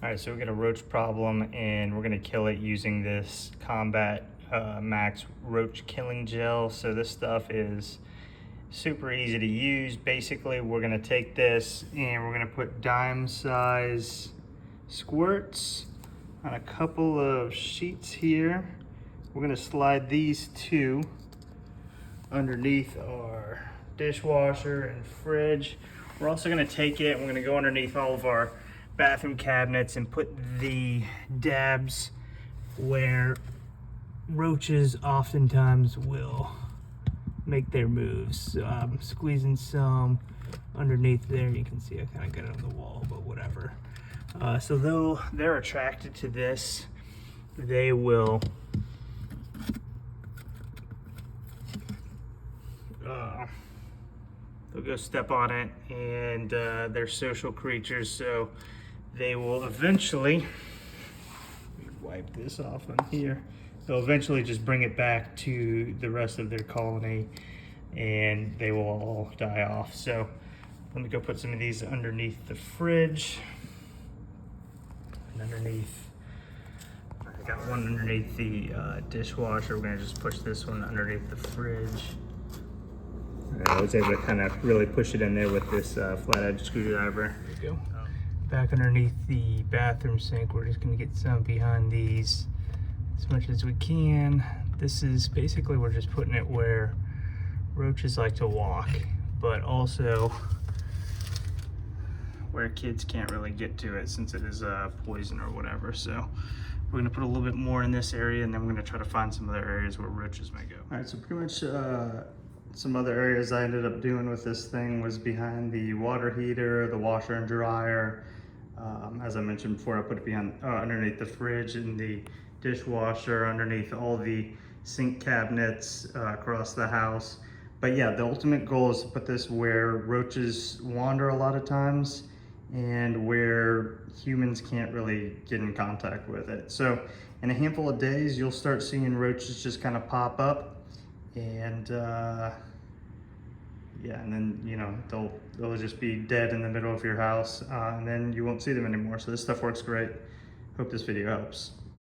All right, so we got a roach problem and we're gonna kill it using this Combat Max roach killing gel. So this stuff is super easy to use. Basically, we're gonna take this and we're gonna put dime size squirts on a couple of sheets here. We're gonna slide these two underneath our dishwasher and fridge. We're also gonna take it and we're gonna go underneath all of our bathroom cabinets and put the dabs where roaches oftentimes will make their moves. So I'm squeezing some underneath there. You can see I kind of got it on the wall, but whatever. So though they're attracted to this, they will they'll go step on it, and they're social creatures, so they will eventually, wipe this off on here, they'll eventually just bring it back to the rest of their colony and they will all die off. So let me go put some of these underneath the fridge and underneath, I got one underneath the dishwasher. We're gonna just push this one underneath the fridge. I was able to kind of really push it in there with this flathead screwdriver. There you go. Back underneath the bathroom sink, we're just gonna get some behind these as much as we can. This is basically, we're just putting it where roaches like to walk, but also where kids can't really get to it since it is poison or whatever. So we're gonna put a little bit more in this area, and then we're gonna try to find some other areas where roaches may go. All right, so pretty much some other areas I ended up doing with this thing was behind the water heater, the washer and dryer. As I mentioned before, I put it behind underneath the fridge and the dishwasher, underneath all the sink cabinets across the house. But yeah, the ultimate goal is to put this where roaches wander a lot of times and where humans can't really get in contact with it. So in a handful of days, you'll start seeing roaches just kind of pop up, and yeah, and then, you know, they'll just be dead in the middle of your house, and then you won't see them anymore. So this stuff works great. Hope this video helps.